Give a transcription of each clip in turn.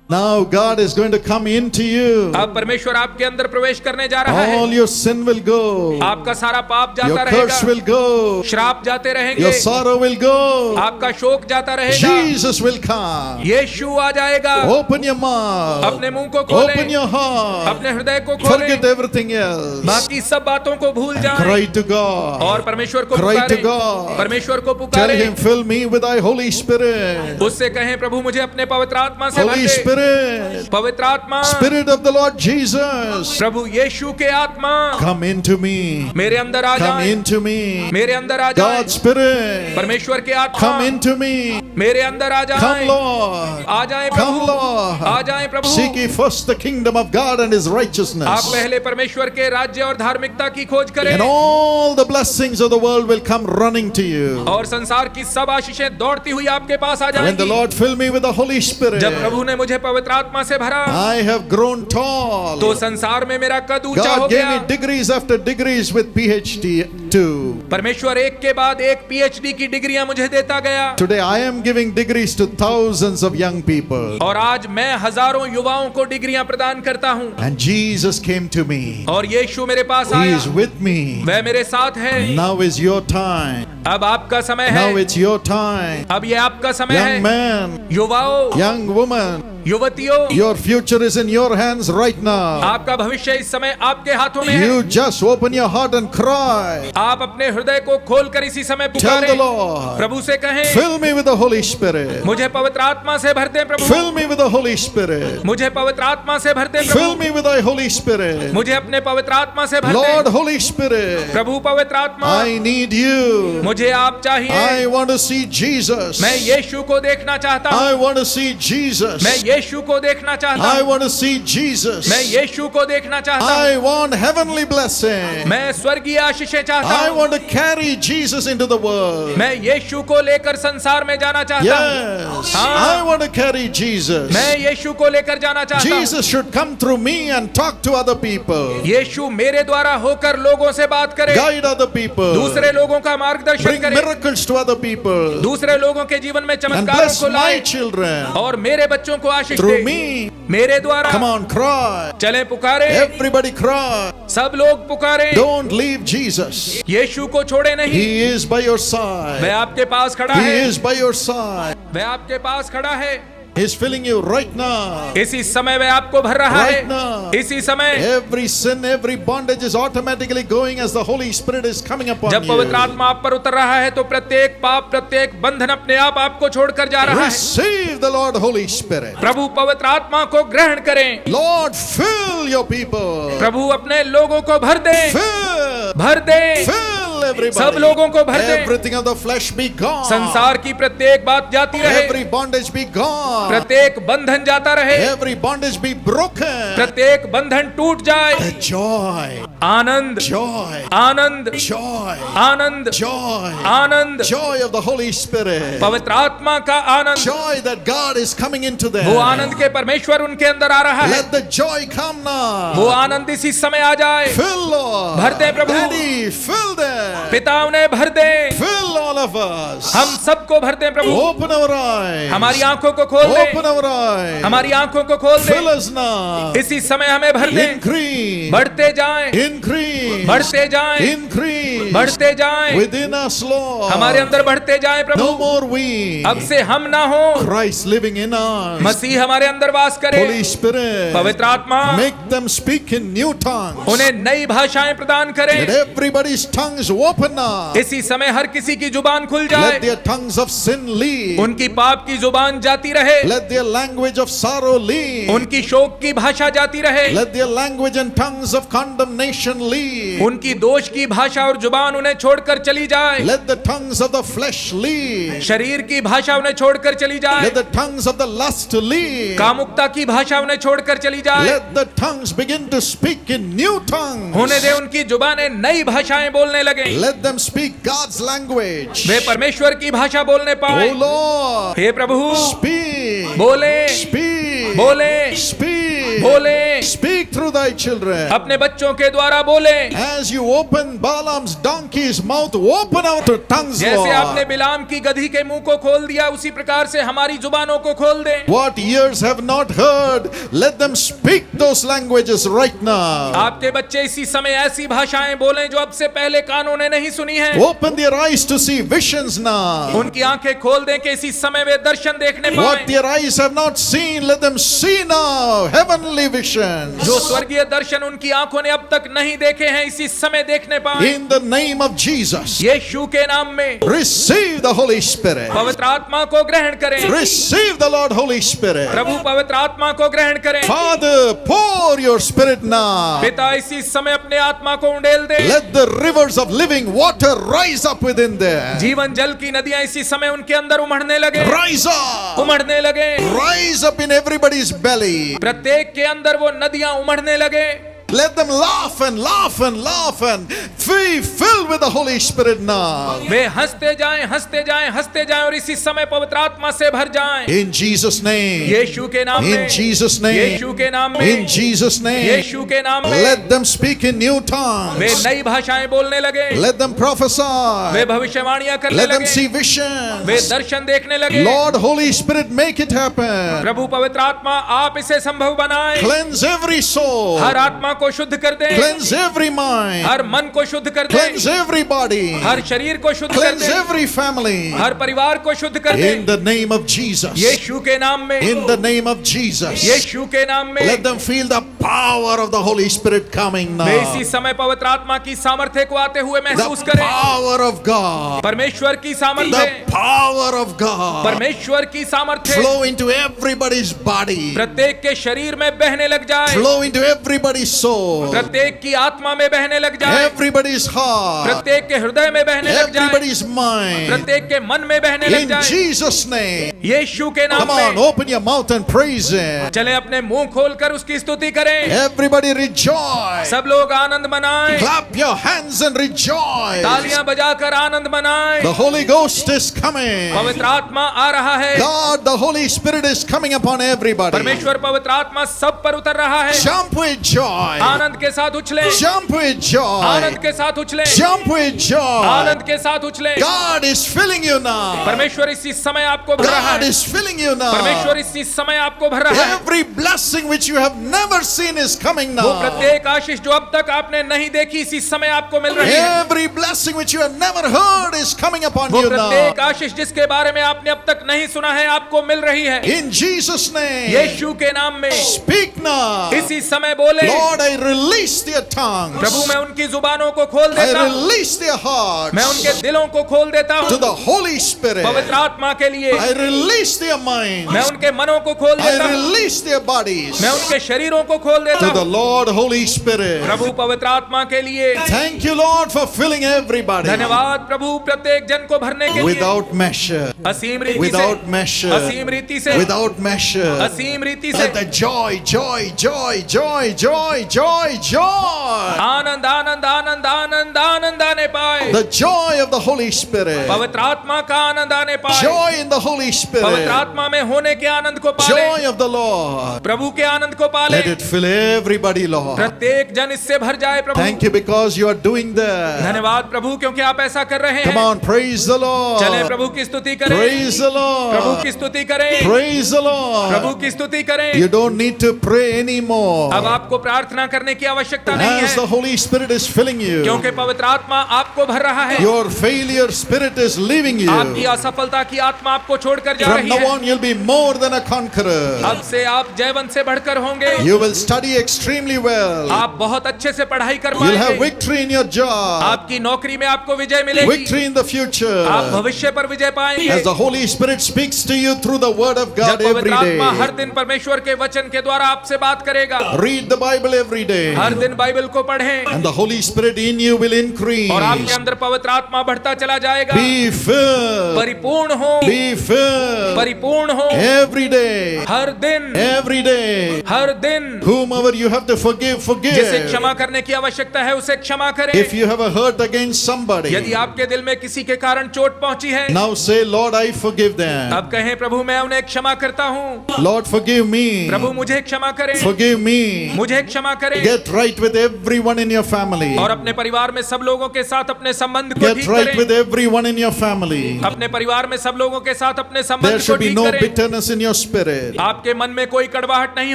Now God is going to come into you. अब परमेश्वर आपके अंदर प्रवेश करने जा रहा है। All your sin will go. आपका सारा पाप जाता Your रहेगा, curse will go. श्राप जाते रहेंगे, Your sorrow will go. आपका शोक जाता रहेगा। Jesus will come. यीशु आ जाएगा। Open your mouth. अपने मुंह को खोलें, Open your heart. अपने हृदय को खोलें, Forget everything else. बाकी सब बातों को भूल जाएं Cry to God. और परमेश्वर को Cry to पुकारें, God. परमेश्वर को Tell पुकारें, Him, fill me with Thy Holy Spirit. उससे कहें प्रभु मुझे अपने पवित्र आत्मा से भर Holy दे। Spirit. पवित्र आत्मा, Spirit of the Lord Jesus. प्रभु यीशु के आत्मा Come into me. मेरे अंदर आ Come जाए, into me. मेरे अंदर आ जाए। God's Spirit. परमेश्वर के आत्मा Come into me. मेरे अंदर आ Come, जाए, Lord. आ जाए Come, प्रभु, Lord. आ जाए प्रभु। Seek ye first the kingdom of God and His आप righteousness, पहले परमेश्वर के राज्य और धार्मिकता की खोज करें and all the blessings of the world will come running to you. और संसार की सब आशीषें दौड़ती हुई आपके पास आ When the जाएंगी। Lord filled me with the Holy Spirit, जब प्रभु ने मुझे पवित्र आत्मा से भरा I have grown tall. तो संसार में मेरा कद ऊंचा हो God gave गया। me degrees after degrees with PhD too. परमेश्वर एक के बाद एक पीएचडी की डिग्रियां मुझे देता गया Today I am giving degrees to thousands of young people. और आज मैं हजारों युवाओं को डिग्रियां प्रदान करता हूं। And Jesus came to me. और यीशु मेरे पास He आया, is with me. वह मेरे साथ है। Now is your time. अब आपका समय Now है, it's your time. अब ये आपका समय Young है। man, युवाओं, young woman, युवतियों, your future is in your hands right now. आपका भविष्य इस समय आपके हाथों में है। You just open your heart and cry. आप अपने हृदय को खोलकर इसी समय Tell the पुकारें, Lord, प्रभु से कहें fill me with the Holy Spirit. मुझे पवित्र आत्मा से भर दे प्रभु, Fill me with the Holy Spirit. मुझे पवित्र आत्मा से भर दे Fill Prabhu, me with thy Holy Spirit. मुझे अपने पवित्र आत्मा से भर Lord, दे Holy Spirit, प्रभु। पवित्र आत्मा, I need you. मुझे आप चाहिए। I want to see Jesus. मैं यीशु को देखना चाहता हूँ, I want to see Jesus. मैं यीशु को देखना चाहता I हूँ, want to see Jesus. मैं यीशु को देखना चाहता हूँ, I want heavenly blessing. मैं स्वर्गीय आशीषें चाहता I हूँ, want to carry Jesus into the world. मैं यीशु को लेकर संसार में जाना चाहता हूँ। Yes, हाँ। I want to carry Jesus. मैं यीशु को लेकर जाना चाहता हूँ। Jesus should come through me and talk to other people. यीशु मेरे द्वारा होकर लोगों से बात करे, Guide other people. दूसरे लोगों का मार्गदर्शन Bring करे, miracles to other people. दूसरे लोगों के जीवन में And चमत्कारों bless को my लाए children. और मेरे बच्चों को आशीष Through दे me. मेरे द्वारा। Come on, cry. चले पुकारे, Everybody cry. सब लोग पुकारे। Don't leave Jesus. यीशु को छोड़े नहीं, He is by your वह side. आपके पास खड़ा He है, is by your side. वह आपके पास खड़ा है। He's filling you right now. इसी समय वह आपको भर रहा Right है, now. इसी समय। Every sin, every bondage is automatically going as the Holy Spirit is coming upon जब पवित्र you. आत्मा आप पर उतर रहा है तो प्रत्येक पाप, प्रत्येक बंधन अपने आप आपको छोड़कर जा रहा है। Receive the Lord Holy Spirit. प्रभु पवित्र आत्मा को ग्रहण करें। Lord, fill your people. प्रभु अपने लोगों को भर दे, Fill. भर दे, Fill everybody. सब लोगों को भर दे। Everything of the flesh be gone. संसार की प्रत्येक बात जाती रहे, Every bondage be gone. प्रत्येक बंधन जाता रहे, Every bondage be broken. प्रत्येक बंधन टूट जाए। The joy. Anand, Joy. Anand, Joy. Anand, Joy. Anand, Joy of the Holy Spirit. पवित्र आत्मा का आनंद, Joy that God is coming into them. वो आनंद के परमेश्वर उनके अंदर आ रहा है। Let the joy come now. वो आनंद इसी समय आ जाए। Fill, Lord. भर दे प्रभु। Daddy, fill them. पिता उन्हें भर दे, Fill all of us. हम सबको भर दे प्रभु। Open our eyes. हमारी आंखों को खोल दे, Open our eyes. हमारी आंखों को खोल दे। Fill us now. इसी समय हमें भर दे, Increase. बढ़ते जाएं, Increase. बढ़ते जाएं, Increase. बढ़ते जाएं, Within us, Lord. हमारे अंदर बढ़ते जाएं No प्रभु। more we. अब से हम ना हो, Christ living in us. मसीह हमारे अंदर वास करे। Holy Spirit. पवित्र आत्मा Make them speak in new tongues. उन्हें नई भाषाएं प्रदान Let करें। everybody's tongues open now. इसी समय हर किसी की जुबान खुल Let जाए, their tongues of sin leave. उनकी पाप की जुबान जाती रहे, Let their language of sorrow leave. उनकी शोक की भाषा जाती रहे, Let their language and tongues of condemnation leave. उनकी दोष की भाषा और जुबान उन्हें छोड़कर चली जाए, Let the tongues of the flesh leave. शरीर की भाषा उन्हें छोड़कर चली जाए, Let the tongues of the lust leave. कामुकता की भाषा उन्हें छोड़कर चली जाए। Let the tongues begin to speak in new tongues. होने दे उनकी जुबानें नई भाषाएं बोलने लगे, Let them speak God's language. वे परमेश्वर की भाषा बोलने पाए। Oh Lord, हे प्रभु, speak. बोले, Speak. बोले, Speak. बोले, speak through thy children. अपने बच्चों के द्वारा बोले, As you open Balaam's donkey's mouth, open our tongues, जैसे आपने Lord. बिलाम की गधी के मुंह को खोल दिया, उसी प्रकार से हमारी जुबानों को खोल दे। What ears have not heard, let them speak those languages right now. आपके बच्चे इसी समय ऐसी भाषाएं बोलें जो अब से पहले कानों ने नहीं सुनी है। Open their eyes to see visions now. उनकी आंखें खोल दें कि इसी समय वे दर्शन देखने What पाएं। their eyes have not seen, let them see now. Heavenly visions. जो स्वर्गीय दर्शन उनकी आंखों ने अब तक नहीं देखे हैं, इसी समय देखने पाएं। In the name of Jesus, यीशु के नाम में receive the Holy Spirit. पवित्र आत्मा को ग्रहण करें। Receive the Lord Holy Spirit. प्रभु पवित्र आत्मा को ग्रहण करें। Father, pour your spirit now. पिता इसी समय अपने आत्मा को उंडेल दे। Let the rivers of living water rise up within there. जीवन जल की नदियां इसी समय उनके अंदर उमड़ने लगे, Rise up. उमड़ने लगे। Rise up in everybody's belly. प्रत्येक के अंदर वो नदियां उमड़ने लगे। Let them laugh and laugh and laugh and be filled with the Holy Spirit now. वे हंसते जाएं, हंसते जाएं, हंसते जाएं और इसी समय पवित्र आत्मा से भर जाएं। In Jesus' name. यीशु के नाम में, In Jesus' name. यीशु के नाम में, In Jesus' name. यीशु के नाम में। Let them speak in new way tongues. नई भाषाएं बोलने लगे, Let them वे prophesy. भविष्यवाणियां करने Let them लगे, see वे visions. दर्शन देखने लगे। Lord, Holy Spirit, make it happen. प्रभु पवित्र आत्मा आप इसे संभव बनाएं। Cleanse every soul. हर आत्मा को शुद्ध कर दें, Cleanse every mind. हर मन को शुद्ध कर दें, Cleanse every body. हर शरीर को शुद्ध कर Cleanse दें, every family. हर परिवार को शुद्ध कर दें। In the name of Jesus. यीशु के नाम में, In the name of Jesus. यीशु के नाम में। Let them feel the power of the Holy Spirit coming way now. इसी समय पवित्र आत्मा की सामर्थ्य को आते हुए महसूस The करें। power of God. परमेश्वर की The सामर्थ्य, power of God. परमेश्वर की सामर्थ्य Flow into everybody's body. प्रत्येक के शरीर में बहने लग जाए, Flow into everybody's soul. प्रत्येक की आत्मा में बहने लग जाए, Everybody's heart. प्रत्येक के हृदय में बहने लग जाए, Everybody's mind. प्रत्येक के मन में बहने लग In जाए। Jesus' name. यीशु के नाम Come on, में open your mouth and praise Him. चले अपने मुंह खोलकर उसकी स्तुति करें। Everybody rejoice. सब लोग आनंद मनाएं, Clap your hands and rejoice. तालियां बजाकर आनंद मनाएं। The Holy Ghost is coming. पवित्र आत्मा आ रहा है, God, the Holy Spirit is coming upon everybody. परमेश्वर पवित्र आत्मा सब पर उतर रहा है। Jump with joy. आनंद के साथ उछले, Jump with joy. आनंद के साथ उछले, Jump with joy. आनंद के साथ उछले। God is filling you now. परमेश्वर इसी समय आपको भर रहा God है, is filling you now. परमेश्वर इसी समय आपको भर रहा है। Every blessing which you have never seen is coming वो now. प्रत्येक आशीष जो अब तक आपने नहीं देखी इसी समय आपको मिल रही है। Every blessing which you have never heard is coming upon वो you now. प्रत्येक आशीष जिसके बारे में आपने अब तक नहीं सुना है आपको मिल रही है। In Jesus' name. यीशु के नाम में Speak now. इसी समय बोले, Lord, I release their tongues. प्रभु मैं उनकी जुबानों को खोल I देता हूँ, release their hearts मैं उनके दिलों को खोल देता to हूँ the Holy Spirit. पवित्र आत्मा के लिए। I release their minds. मैं उनके मनों को खोल देता I हूँ, release their bodies मैं उनके शरीरों को खोल देता to the हूँ Lord Holy Spirit. प्रभु पवित्र आत्मा के लिए। Thank you, Lord, for filling everybody धन्यवाद प्रभु प्रत्येक जन को भरने के लिए। without measure. असीम रीति से, Without measure. असीम रीति से, Without measure. असीम रीति से। Let the joy, joy, joy, joy, joy, joy, joy. Anand Anand Anand Anand Anand आने पाए, The joy of the Holy Spirit. पवित्र आत्मा का आनंद आने पाए, Joy in the Holy पवित्र Spirit. आत्मा में होने के आनंद को पाले, Joy of the Lord. प्रभु के आनंद को पाले। Let it fill everybody, Lord. प्रत्येक जन इससे भर जाए प्रभु। Thank you because you are doing that. धन्यवाद प्रभु क्योंकि आप ऐसा कर रहे Come हैं। on, praise the चले Lord. प्रभु की स्तुति करें, Praise the प्रभु Lord. की स्तुति करें, Praise the प्रभु Lord. की स्तुति करें। You don't need to pray anymore. अब आपको प्रार्थना करने की आवश्यकता नहीं As the है, Holy Spirit is filling you, क्योंकि पवित्र आत्मा आपको भर रहा है। your failure spirit is leaving आपकी you. असफलता की आत्मा आपको छोड़कर जा From रही now है। on, you'll be more than a conqueror. अब से आप जयवंत से बढ़कर होंगे। You will study extremely well. आप बहुत अच्छे से पढ़ाई कर You'll have पाएंगे। victory in your job, आपकी नौकरी में आपको विजय मिलेगी। victory in the आप future. भविष्य पर विजय पाएंगे। As the Holy Spirit speaks to you through the Word of जब God every पवित्र आत्मा हर day. दिन परमेश्वर के वचन के द्वारा आपसे बात करेगा। Read the Bible every day. हर दिन बाइबल को पढ़ें And the Holy Spirit in you will increase. और आपके अंदर पवित्र आत्मा बढ़ता चला जाएगा। Be filled. परिपूर्ण हो, Be filled. परिपूर्ण हो। Every day. हर दिन, Every day. हर दिन। Who Whomever you have to forgive, जिसे forgive. क्षमा करने की आवश्यकता है उसे क्षमा करें। If you have a hurt against somebody, यदि आपके दिल में किसी के कारण चोट पहुंची है, now say, Lord, I forgive them. अब कहें, प्रभु मैं उन्हें क्षमा करता हूँ। Lord, forgive me. प्रभु मुझे क्षमा करें, Forgive me. मुझे क्षमा करें। Get right with everyone in your family. और अपने परिवार में सब लोगों के साथ अपने संबंध को Get ठीक right with करें। everyone in your family. अपने परिवार में सब लोगों के साथ अपने There संबंध को should be ठीक no करें। bitterness in your spirit. आपके मन में कोई कड़वाहट नहीं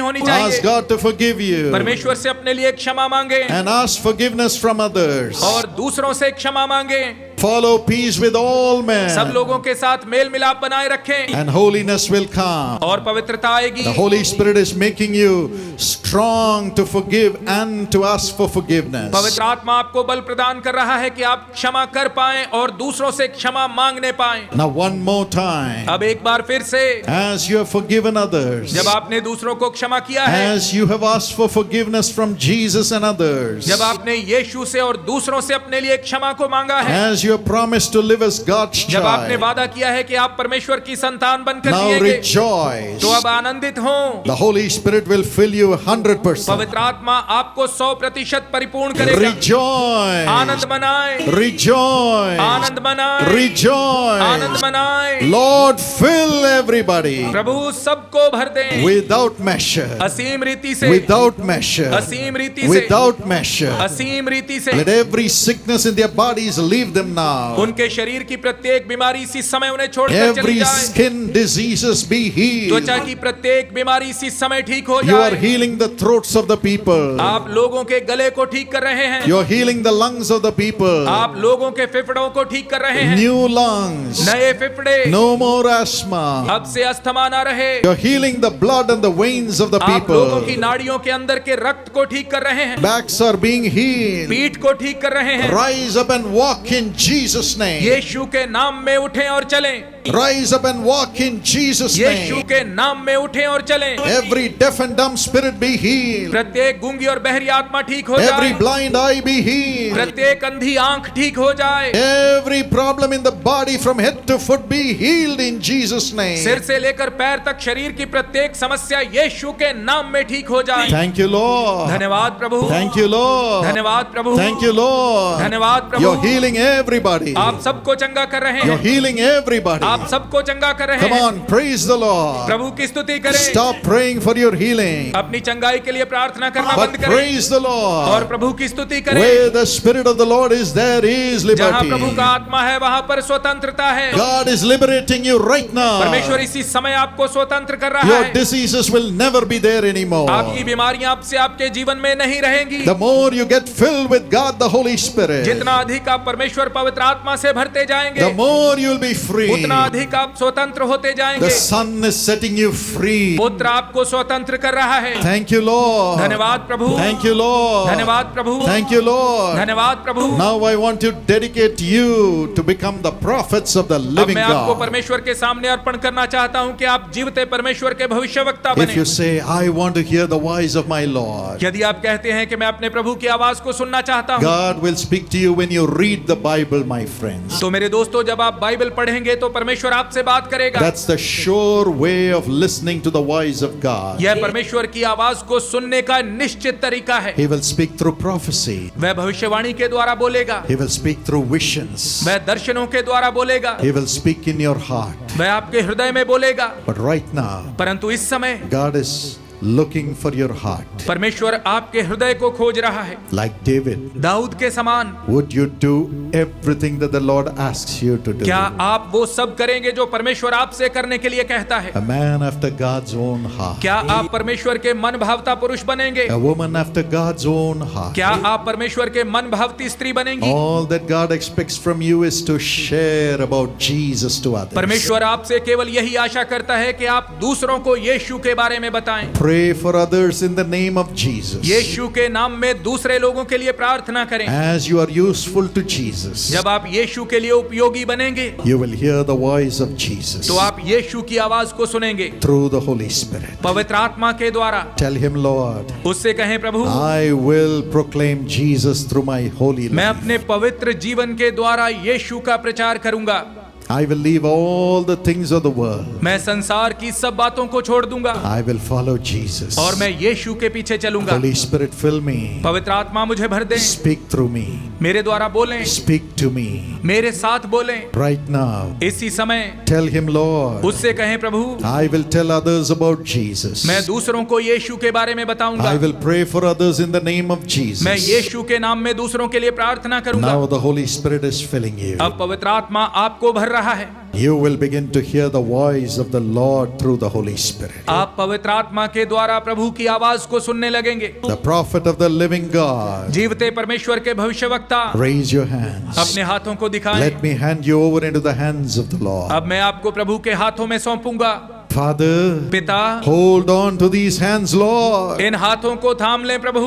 होनी Ask चाहिए। God to forgive you परमेश्वर से अपने लिए क्षमा मांगे and ask forgiveness from others. और दूसरों से क्षमा मांगे। Follow peace with all सब men, लोगों के साथ मेल मिलाप बनाए रखें and holiness will come. और पवित्रता आएगी। The Holy Spirit is making you strong to forgive and to ask for forgiveness. पवित्र आत्मा आपको बल प्रदान कर रहा है कि आप क्षमा कर पाएं और दूसरों से क्षमा मांगने पाएं। Now one more time, अब एक बार फिर से, as you have forgiven others, जब आपने दूसरों को क्षमा किया है, as you have asked for forgiveness from Jesus and others, जब आपने यीशु से और दूसरों से अपने लिए क्षमा को मांगा है, as you have promised to live as God's जब आपने child, वादा किया है कि आप परमेश्वर की संतान बनकर now जिएंगे, rejoice. तो अब आनंदित हों। The Holy Spirit will fill you 100%. पवित्र आत्मा आपको 100% परिपूर्ण करेगा। Rejoice. आनंद मनाएं, Rejoice. आनंद मनाएं, आनंद Rejoice. मनाएं। Lord, fill everybody प्रभु सबको भर दें without measure. असीम रीति से, Without measure. असीम रीति से, Without measure. असीम रीति से। Let every sickness in their bodies leave them now. उनके शरीर की प्रत्येक बीमारी इसी समय उन्हें छोड़कर चली Every जाए। skin diseases be healed. त्वचा की प्रत्येक बीमारी इसी समय ठीक हो You are जाए। healing the throats of the people. आप लोगों के गले को ठीक कर रहे हैं, You're healing the lungs of the people. आप लोगों के फेफड़ों को ठीक कर रहे हैं। New lungs. नए फेफड़े, No more asthma. अब से अस्थमा ना रहे। You're healing the blood and the veins of the आप लोगों की people. नाड़ियों के अंदर के रक्त को ठीक कर रहे हैं, Backs are being healed. पीठ को ठीक कर रहे हैं। Rise up and walk in Jesus' name. यीशु के नाम में उठें और चलें। Rise up and walk in Jesus' Yeshu name. के नाम में उठें और चलें। Every deaf and dumb spirit be healed. प्रत्येक गूंगी और बहरी आत्मा ठीक हो Every जाए। blind eye be healed. प्रत्येक अंधी आंख ठीक हो जाए। Every problem in the body from head to foot be healed in Jesus' name. सिर से लेकर पैर तक शरीर की प्रत्येक समस्या यीशु के नाम में ठीक हो जाए। Thank you, Lord. धन्यवाद प्रभु, Thank you, Lord. धन्यवाद प्रभु, Thank you, Lord. धन्यवाद प्रभु। You're healing everybody. आप सबको चंगा कर रहे You're हैं, healing everybody. आप सबको चंगा कर रहे Come हैं। on, praise the Lord. प्रभु की स्तुति करें। Stop praying for your healing, अपनी चंगाई के लिए प्रार्थना करना but बंद करें praise the और Lord. प्रभु की स्तुति करें। Where the Spirit of the Lord is, there is जहाँ प्रभु liberty. का आत्मा है वहाँ पर स्वतंत्रता है। God is liberating you right now. परमेश्वर इसी समय आपको स्वतंत्र कर रहा Your है। diseases will never be there anymore. आपकी बीमारियां अब से आपके जीवन में नहीं रहेंगी। The more you get filled with God, the Holy Spirit, जितना अधिक आप परमेश्वर पवित्र आत्मा से भरते जाएंगे, the more you'll be free. उतना अधिक आप स्वतंत्र होते The जाएंगे। Son is setting you free. पुत्र आपको स्वतंत्र कर रहा है। Thank you, Lord. धन्यवाद प्रभु, Thank you, Lord. धन्यवाद प्रभु, Thank you, Lord. धन्यवाद प्रभु। Now I want to dedicate you to become the prophets of the अब living मैं आपको God. परमेश्वर के सामने अर्पण करना चाहता हूं कि आप जीवते परमेश्वर के भविष्यवक्ता If you बने। say, I want to hear the voice of my Lord, यदि आप कहते हैं कि मैं अपने प्रभु की आवाज को सुनना चाहता हूं, God will speak to you when you read the Bible, my friends. तो मेरे दोस्तों जब आप बाइबल पढ़ेंगे तो परमेश्वर आपसे बात करेगा। That's the sure way of listening to the voice of God. यह परमेश्वर की आवाज को सुनने का निश्चित तरीका है। He will speak through prophecy. वह भविष्यवाणी के द्वारा बोलेगा, He will speak through visions. वह दर्शनों के द्वारा बोलेगा, He will speak in your heart. वह आपके हृदय में बोलेगा। But right now, परंतु इस समय God is looking for your heart. परमेश्वर आपके हृदय को खोज रहा है। Like David, दाऊद के समान would you do everything that the Lord asks you to do? क्या आप वो सब करेंगे जो परमेश्वर आपसे करने के लिए कहता है? A man after God's own heart. क्या आप परमेश्वर के मन भावता पुरुष बनेंगे? A woman after God's own heart. क्या आप परमेश्वर के मन भावती स्त्री बनेंगी? All that God expects from you is to share about Jesus to others. परमेश्वर आपसे केवल यही आशा करता है कि आप दूसरों को यीशु के बारे में बताएं। Pray for others in the name of Jesus. यीशु के नाम में दूसरे लोगों के लिए प्रार्थना करें। As you are useful to Jesus, जब आप यीशु के लिए उपयोगी बनेंगे you will hear the voice of Jesus तो आप यीशु की आवाज को सुनेंगे through the Holy Spirit. पवित्र आत्मा के द्वारा। Tell him, Lord, उससे कहें, प्रभु I will proclaim Jesus through my holy मैं life. अपने पवित्र जीवन के द्वारा यीशु का प्रचार करूंगा। I will leave all the things of the world. मैं संसार की सब बातों को छोड़ दूंगा I will follow Jesus. और मैं यीशु के पीछे चलूंगा। Holy Spirit, fill me. पवित्र आत्मा मुझे भर दे, Speak through me. मेरे द्वारा बोलें, Speak to me. मेरे साथ बोलें। Right now. इसी समय Tell him, Lord. उससे कहें, प्रभु I will tell others about Jesus. मैं दूसरों को यीशु के बारे में बताऊंगा। I will pray for others in the name of Jesus. मैं यीशु के नाम में दूसरों के लिए प्रार्थना करूंगा। Now the Holy Spirit is filling you. अब पवित्र आत्मा आपको भर रहा है। You will begin to hear the voice of the Lord through the Holy Spirit. आप पवित्र आत्मा के द्वारा प्रभु की आवाज को सुनने लगेंगे। The prophet of the living God. जीवते परमेश्वर के भविष्यवक्ता Raise your hands. अपने हाथों को दिखाएं। Let me hand you over into the hands of the Lord. अब मैं आपको प्रभु के हाथों में सौंपूंगा। Father, पिता, hold on to these hands, Lord. इन हाथों को थाम लें प्रभु।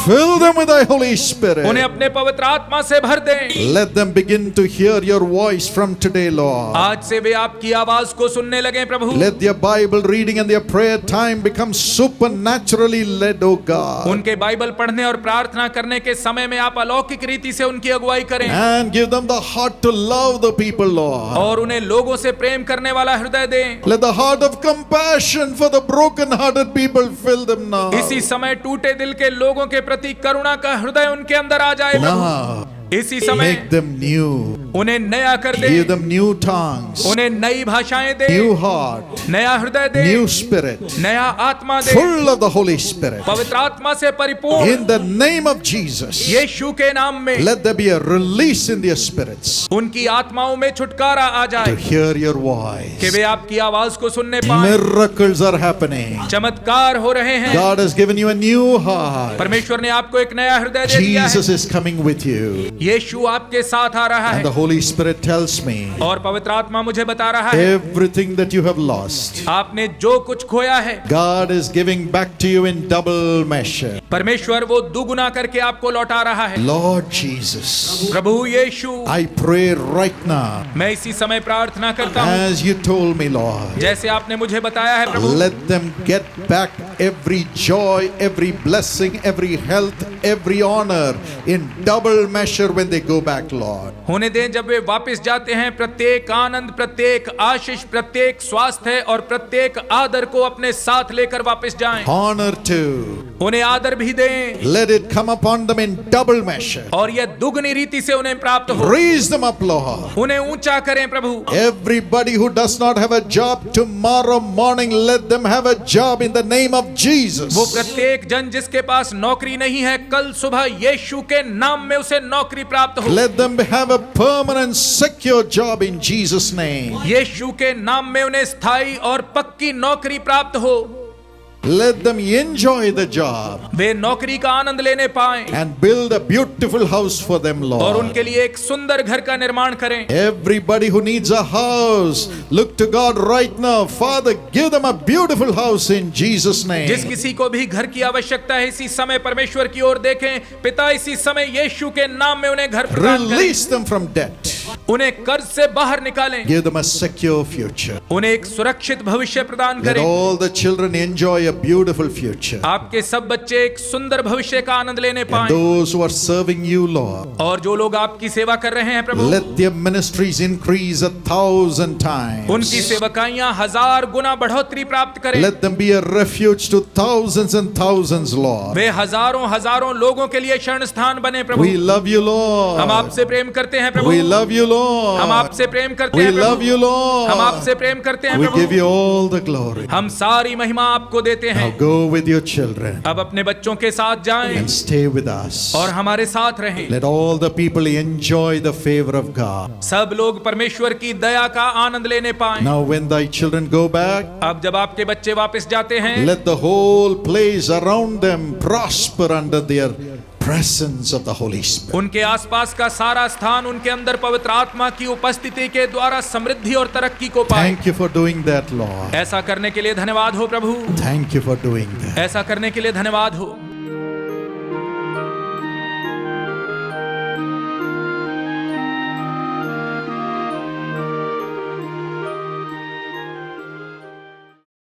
Fill them with thy Holy Spirit. उन्हें अपने पवित्र आत्मा से भर दें। Let them begin to hear your voice from today, Lord. आज से वे आपकी आवाज को सुनने लगे प्रभु। Let their Bible reading and their prayer time become supernaturally led, O God. उनके बाइबल पढ़ने और प्रार्थना करने के समय में आप अलौकिक रीति से उनकी अगुवाई करें। And give them the heart to love the people, Lord. और उन्हें लोगों से प्रेम करने वाला हृदय दें। Let the heart of compassion for the broken-hearted people fill them now. इसी समय टूटे दिल के लोगों के प्रति करुणा का हृदय उनके अंदर आ जाए प्रभु। Now, इसी समय make them new. उन्हें नया कर दे, Give them new tongues, उन्हें नई भाषाएं दे, new heart, नया हृदय दे, new spirit, नया आत्मा दे, full of the Holy Spirit. पवित्र आत्मा से परिपूर्ण। In the name of Jesus, यीशु के नाम में let there be a release in their spirits उनकी आत्माओं में छुटकारा आ to जाए hear your कि voice. वे आपकी आवाज को सुनने पाएं। Miracles are happening. चमत्कार हो रहे हैं। God has given you a new heart. परमेश्वर ने आपको एक नया हृदय दे दिया है। Jesus is coming with you. यीशु आपके साथ आ रहा And है the Holy Spirit tells me और पवित्र आत्मा मुझे बता रहा है everything that you have lost, आपने जो कुछ खोया है God is giving back to you in double measure. परमेश्वर वो दुगुना करके आपको लौटा रहा है। Lord Jesus, Prabhu Yeshu, I pray right now, मैं इसी समय प्रार्थना करता हूँ as you told me, Lord, जैसे आपने मुझे बताया है प्रभु। let them get back every joy, every blessing, every health, every honor in double measure when they go back, Lord. होने दें जब वे वापस जाते हैं, प्रत्येक आनंद, प्रत्येक आशीष, प्रत्येक स्वास्थ्य और प्रत्येक आदर को अपने साथ लेकर वापस जाएं। Honor too. उन्हें आदर भी दें Let it come upon them in double measure. और यह दुगनी रीति से उन्हें प्राप्त हो। Raise them up, Lord. उन्हें ऊंचा करें प्रभु। Everybody who does not have a job tomorrow morning, let them have a job in the name of Jesus. वो प्रत्येक जन जिसके पास नौकरी नहीं है, कल सुबह यीशु के नाम में उसे नौकरी प्राप्त हो। Let them have a permanent, secure job in Jesus' name. यीशु के नाम में उन्हें स्थायी और पक्की नौकरी प्राप्त हो। Let them enjoy the job वे नौकरी का आनंद लेने पाएं and build a beautiful house for them, और Lord. उनके लिए एक सुंदर घर का निर्माण करें। Everybody who needs a house, look to God right now. Father, give them a beautiful house in Jesus' जिस name. किसी को भी घर की आवश्यकता है, इसी समय परमेश्वर की ओर देखें। पिता, इसी समय यीशु के नाम में उन्हें घर प्रदान करें। Release them from debt. उन्हें कर्ज से बाहर निकालें। Give them a secure future. उन्हें एक सुरक्षित भविष्य प्रदान Let करें। all the children enjoy a beautiful future. आपके सब बच्चे एक सुंदर भविष्य का आनंद लेने And पाएं। those who are serving you, Lord, और जो लोग आपकी सेवा कर रहे हैं प्रभु, let their ministries increase 1,000 times. उनकी सेवकाइयां 1000 गुना बढ़ोतरी प्राप्त करें। Let them be a refuge to thousands and thousands, Lord. वे हजारों हजारों लोगों के लिए शरण स्थान बने प्रभु। We love you, Lord. हम आपसे प्रेम करते हैं प्रभु। We love you, Lord. हम आपसे प्रेम करते We हैं love प्रभु। you, Lord. हम आपसे प्रेम करते हैं We give Prabhu. you all the glory. हम सारी महिमा आपको देते Now हैं। go with your children अब अपने बच्चों के साथ जाएं and stay with us. और हमारे साथ रहें। Let all the people enjoy the favor of God. सब लोग परमेश्वर की दया का आनंद लेने पाएं। Now when thy children go back, अब जब आपके बच्चे वापस जाते हैं, let the whole place around them prosper under their presence of the Holy Spirit. उनके आसपास का सारा स्थान उनके अंदर पवित्र आत्मा की उपस्थिति के द्वारा समृद्धि और तरक्की को पाए। Thank you for doing that, Lord. ऐसा करने के लिए धन्यवाद हो प्रभु। Thank you for doing that. ऐसा करने के लिए धन्यवाद हो।